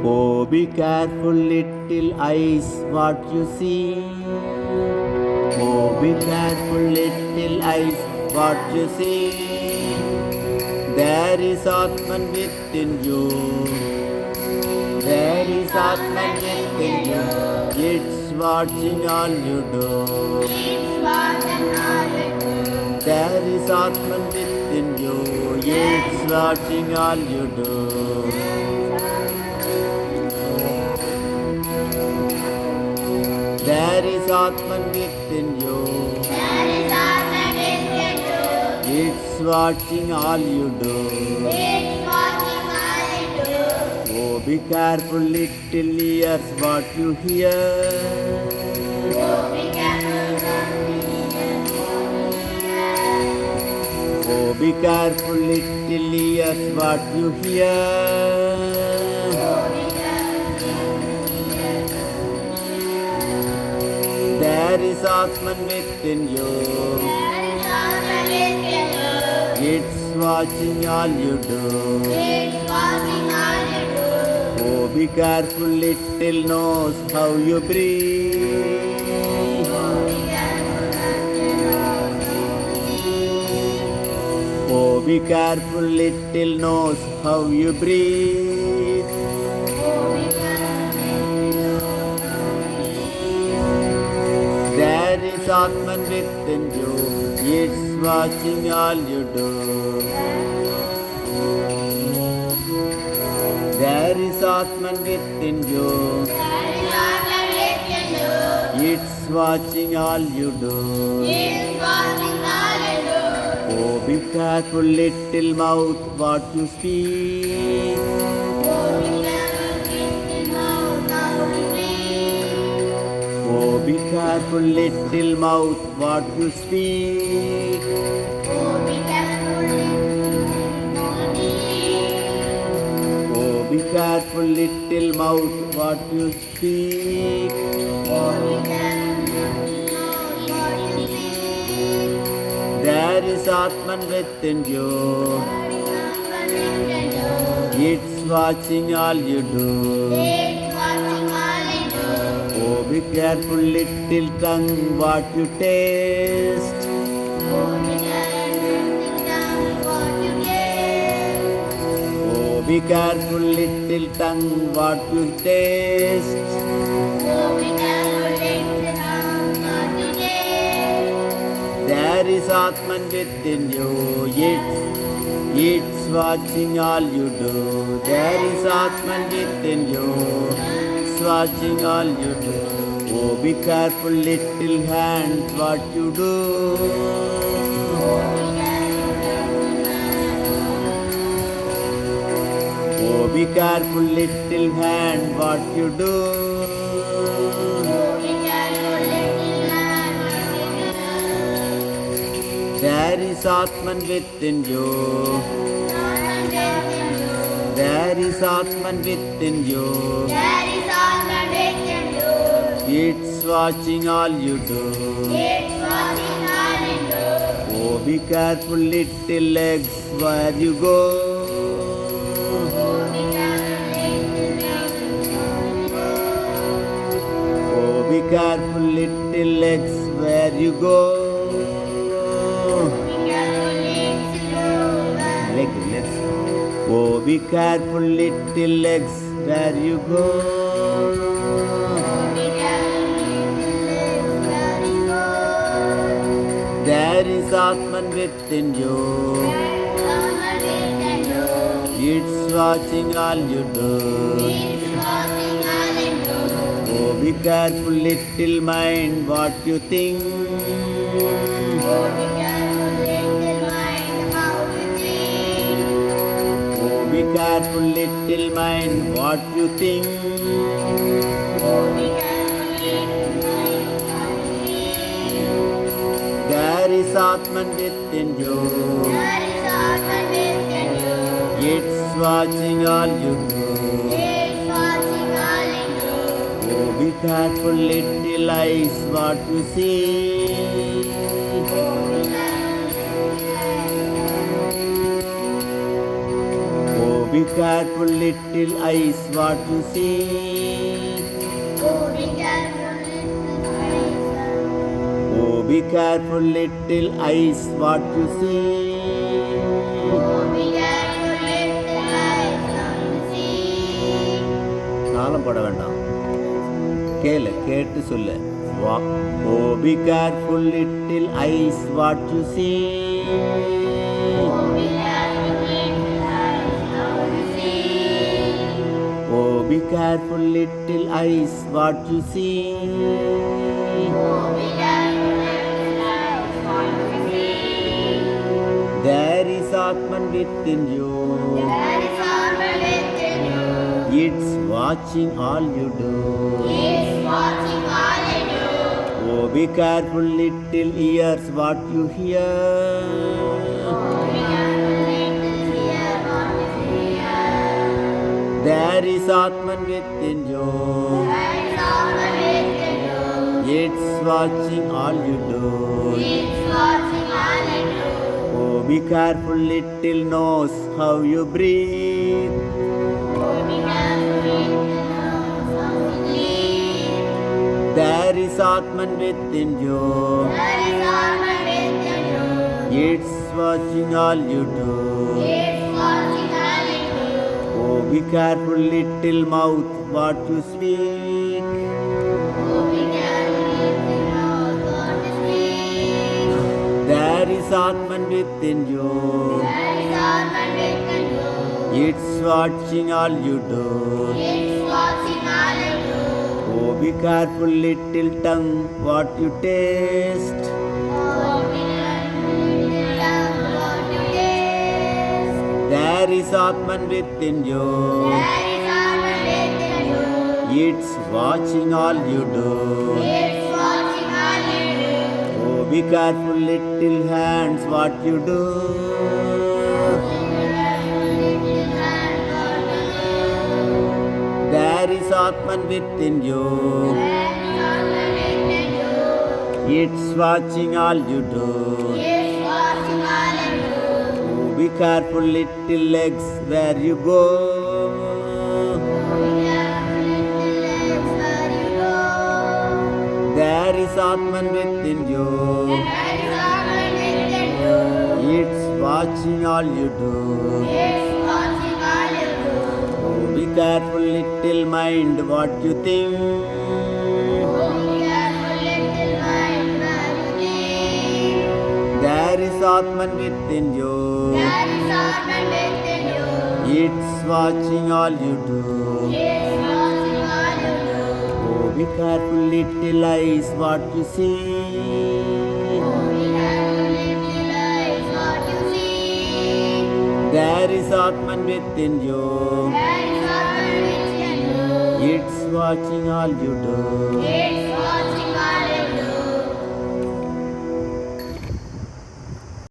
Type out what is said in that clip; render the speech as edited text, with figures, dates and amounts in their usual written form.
Oh, be careful, little eyes, what you see. Oh, be careful, little eyes, what you see. There is Atman within you. There is Atman within you. It's watching all you do. There is Atman within you. It's watching all you do. There is Atman within you. It's watching all you do. Oh, be careful, little ears, what you hear. Oh, be careful, little ears, what you hear. There is Atman within you. It's watching all you do. Oh, be careful, little nose, how you breathe. Oh, be careful, little nose, how you breathe. There is Atman within you. It's watching all you do. There is Atman within you. It's watching all you do. Oh, be careful, little mouth, what you speak. Oh, be careful, little mouth, what you speak. Oh, be careful, little mouth, what you speak. There is Atman within you. It's watching all you do. Oh, be careful, little tongue, what you taste. Oh, be careful, little tongue, what you taste. There is Atman within you. It's watching all you do. There is Atman within you. It's watching all you do. Oh, be careful, little hand, what you do. Oh, be careful, little hand, what you do. There is Atman within you. There is Atman within you. It's watching all you do. Oh, be careful, little legs, where you go. Oh, be careful, little legs, where you go. Legs. Oh, be careful, little legs, where you go. There is Atman within you. It's watching all you do. Oh, be careful, little mind, what you think. Oh, be careful, little mind, what you think. There is Atman within you. It's watching all you do. Oh, be careful, little eyes, what you see. Oh, be careful, little eyes, what you see. Oh, be careful, little eyes. Oh, be careful, little eyes, what you see. Oh, be careful, little eyes, what you see. தாளம் போட வேண்டாம், கேட்டு சொல்லு. Oh, be careful, little eyes, what you see. Oh, be careful, little eyes, what you see. Oh, be careful, little eyes, what you see. Oh, be careful, little eyes, what you see. There is Atman within you. There is Atman within you. It's watching all you do. It's watching all you do. Oh, be careful, little ears, what you hear. Oh, be careful, little ear, what you hear. There is Atman within you. There is Atman within you. It's watching all you do. It's watching all you do. Oh, be careful, little nose, how you breathe. Oh, be careful, little nose, how you breathe. There is Atman within you. There is Atman within you. It's watching all you do. It's watching all you do. Oh, be careful, little mouth, what you speak. Oh, be careful, little nose, what you speak. There is Atman within you. There is Atman within you. It's watching all you do. It's watching all you do. Oh, be careful, little tongue, what you taste. Oh, be careful, little tongue, what you taste. There is Atman within you. There is Atman within you. It's watching all you do. It's watching all you do. Oh, be careful, little hands, what you do. There is Atman within you. It's watching all you do. Oh, be careful, little legs, where you go. There is Atman within you. It's watching all you do. Oh, be careful, little mind, what you think. There is Atman within you. It's watching all you do. Oh, be careful, little eyes, what you see. There is Atman within you. It's watching all you do. It's watching all